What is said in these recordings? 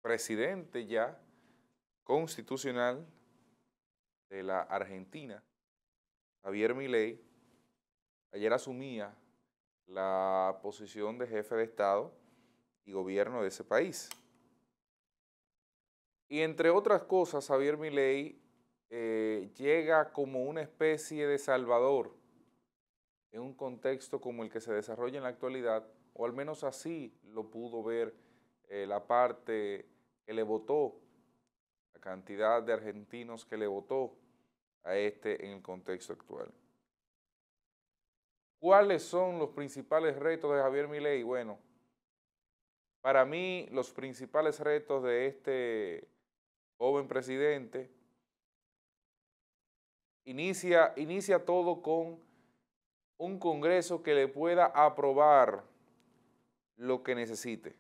presidente ya constitucional de la Argentina, Javier Milei, ayer asumía la posición de jefe de Estado y gobierno de ese país. Y entre otras cosas, Javier Milei llega como una especie de salvador en un contexto como el que se desarrolla en la actualidad, o al menos así lo pudo ver la parte que le votó, la cantidad de argentinos que le votó a este en el contexto actual. ¿Cuáles son los principales retos de Javier Milei? Bueno, para mí los principales retos de este joven presidente inicia todo con un Congreso que le pueda aprobar lo que necesite.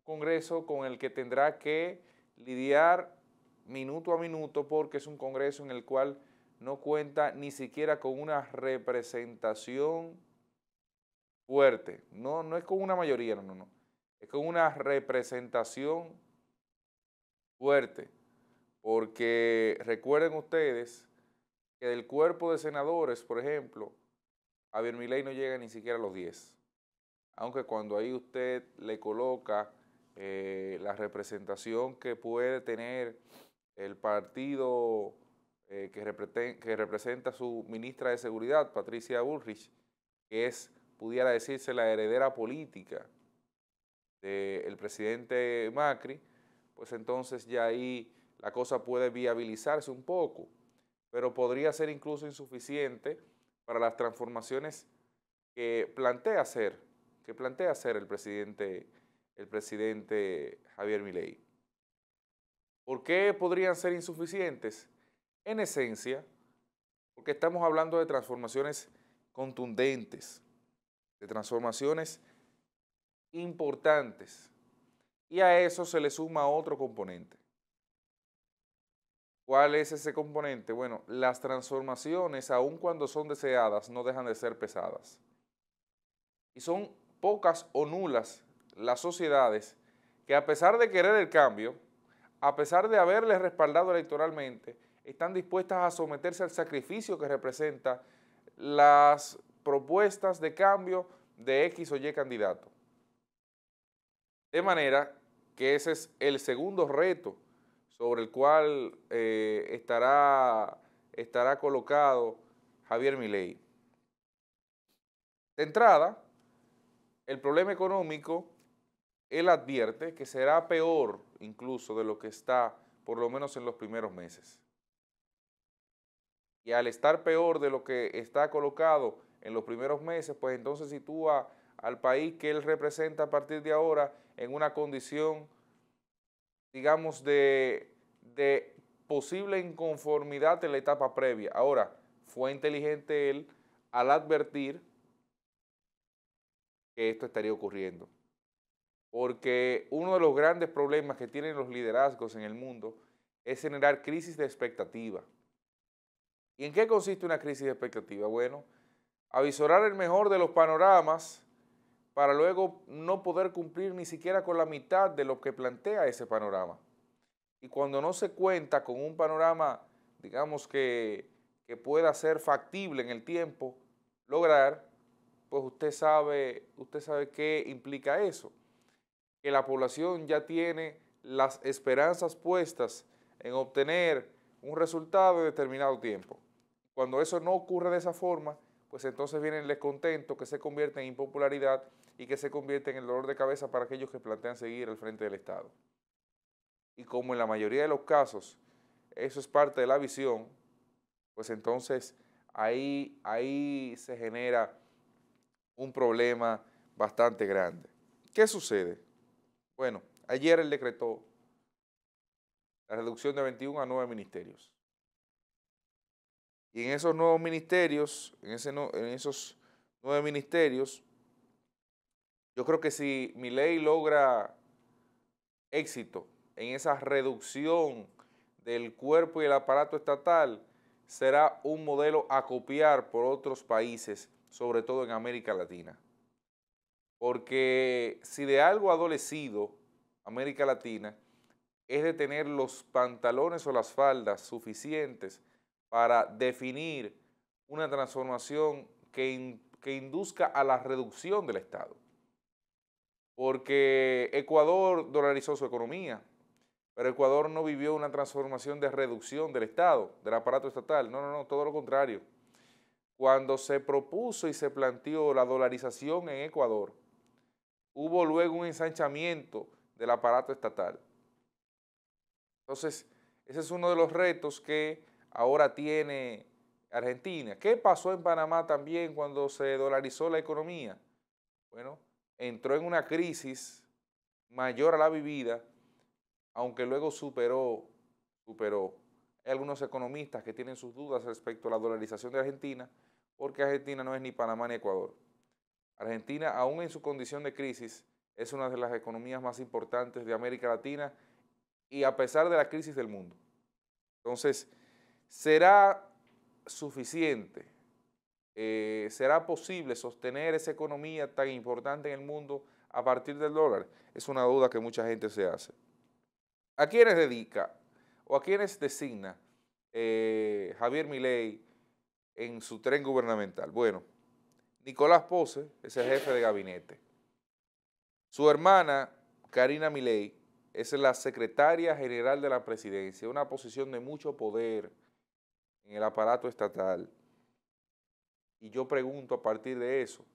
Un Congreso con el que tendrá que lidiar minuto a minuto porque es un Congreso en el cual no cuenta ni siquiera con una representación fuerte. No, no es con una mayoría, no. Es con una representación fuerte. Porque recuerden ustedes que del cuerpo de senadores, por ejemplo, Javier Milei no llega ni siquiera a los 10. Aunque cuando ahí usted le coloca la representación que puede tener el partido que representa a su ministra de Seguridad, Patricia Bullrich, que es, pudiera decirse, la heredera política del presidente Macri, pues entonces ya ahí la cosa puede viabilizarse un poco, pero podría ser incluso insuficiente para las transformaciones que plantea hacer el presidente Javier Milei. ¿Por qué podrían ser insuficientes? En esencia, porque estamos hablando de transformaciones contundentes, de transformaciones importantes, y a eso se le suma otro componente. ¿Cuál es ese componente? Bueno, las transformaciones, aun cuando son deseadas, no dejan de ser pesadas. Y son pocas o nulas las sociedades que, a pesar de querer el cambio, a pesar de haberles respaldado electoralmente, están dispuestas a someterse al sacrificio que representa las propuestas de cambio de X o Y candidato. De manera que ese es el segundo reto sobre el cual estará colocado Javier Milei. De entrada, el problema económico, él advierte que será peor incluso de lo que está, por lo menos en los primeros meses. Y al estar peor de lo que está colocado en los primeros meses, pues entonces sitúa al país que él representa a partir de ahora en una condición, digamos, de posible inconformidad en la etapa previa. Ahora, fue inteligente él al advertir que esto estaría ocurriendo. Porque uno de los grandes problemas que tienen los liderazgos en el mundo es generar crisis de expectativa. ¿Y en qué consiste una crisis de expectativa? Bueno, avisorar el mejor de los panoramas para luego no poder cumplir ni siquiera con la mitad de lo que plantea ese panorama. Y cuando no se cuenta con un panorama, digamos, que pueda ser factible en el tiempo, lograr, pues usted sabe qué implica eso. Que la población ya tiene las esperanzas puestas en obtener un resultado en determinado tiempo. Cuando eso no ocurre de esa forma, pues entonces viene el descontento que se convierte en impopularidad y que se convierte en el dolor de cabeza para aquellos que plantean seguir al frente del Estado. Y como en la mayoría de los casos eso es parte de la visión, pues entonces ahí se genera un problema bastante grande. ¿Qué sucede? Bueno, ayer él decretó la reducción de 21 a 9 ministerios. Y en esos nuevos ministerios, en esos 9 ministerios, yo creo que si Milei logra éxito en esa reducción del cuerpo y el aparato estatal, será un modelo a copiar por otros países, sobre todo en América Latina. Porque si de algo ha adolecido América Latina es de tener los pantalones o las faldas suficientes para definir una transformación que induzca a la reducción del Estado. Porque Ecuador dolarizó su economía, pero Ecuador no vivió una transformación de reducción del Estado, del aparato estatal. No, no, no, todo lo contrario. Cuando se propuso y se planteó la dolarización en Ecuador, hubo luego un ensanchamiento del aparato estatal. Entonces, ese es uno de los retos que ahora tiene Argentina. ¿Qué pasó en Panamá también cuando se dolarizó la economía? Bueno, entró en una crisis mayor a la vivida, aunque luego superó. Hay algunos economistas que tienen sus dudas respecto a la dolarización de Argentina, porque Argentina no es ni Panamá ni Ecuador. Argentina, aún en su condición de crisis, es una de las economías más importantes de América Latina y a pesar de la crisis del mundo. Entonces, ¿será suficiente? ¿Será posible sostener esa economía tan importante en el mundo a partir del dólar? Es una duda que mucha gente se hace. ¿A quiénes dedica o a quiénes designa Javier Milei en su tren gubernamental? Bueno, Nicolás Pose es el jefe de gabinete. Su hermana, Karina Milei, es la secretaria general de la presidencia, una posición de mucho poder en el aparato estatal. Y yo pregunto a partir de eso,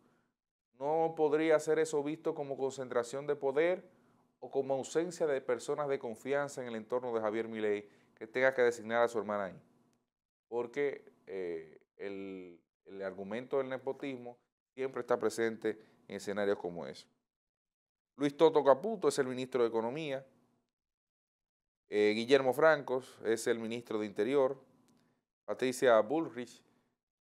¿no podría ser eso visto como concentración de poder o como ausencia de personas de confianza en el entorno de Javier Milei que tenga que designar a su hermana ahí? Porque el argumento del nepotismo siempre está presente en escenarios como ese. Luis Toto Caputo es el ministro de Economía, Guillermo Francos es el ministro de Interior, Patricia Bullrich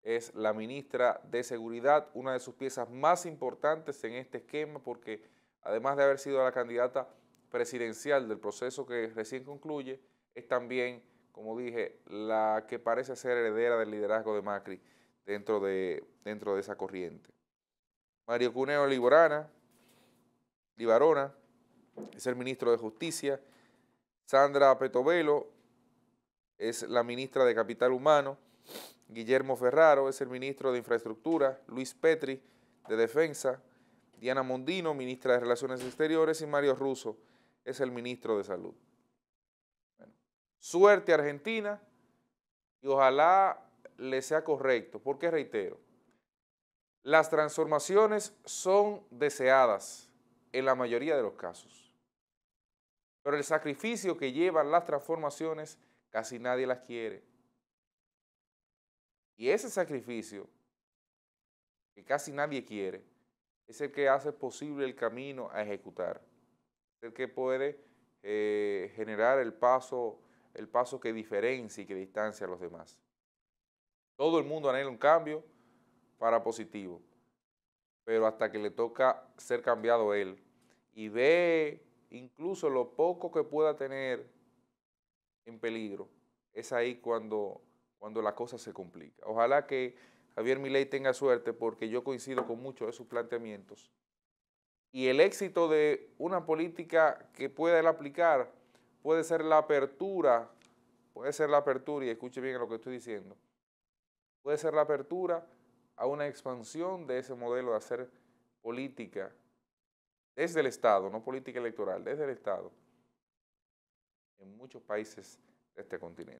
es la ministra de Seguridad, una de sus piezas más importantes en este esquema porque además de haber sido la candidata presidencial del proceso que recién concluye, es también, como dije, la que parece ser heredera del liderazgo de Macri dentro de esa corriente. Mario Cuneo Libarona es el ministro de Justicia, Sandra Petovelo es la ministra de Capital Humano, Guillermo Ferraro es el ministro de Infraestructura, Luis Petri de Defensa, Diana Mondino, ministra de Relaciones Exteriores, y Mario Russo es el ministro de Salud. Bueno, suerte Argentina y ojalá le sea correcto, porque reitero, las transformaciones son deseadas en la mayoría de los casos, pero el sacrificio que llevan las transformaciones casi nadie las quiere. Y ese sacrificio que casi nadie quiere es el que hace posible el camino a ejecutar, es el que puede generar el paso que diferencia y que distancia a los demás. Todo el mundo anhela un cambio para positivo, pero hasta que le toca ser cambiado él y ve incluso lo poco que pueda tener en peligro, es ahí cuando la cosa se complica. Ojalá que Javier Milei tenga suerte porque yo coincido con muchos de sus planteamientos. Y el éxito de una política que pueda él aplicar puede ser la apertura, y escuche bien lo que estoy diciendo, puede ser la apertura a una expansión de ese modelo de hacer política desde el Estado, no política electoral, desde el Estado, en muchos países de este continente.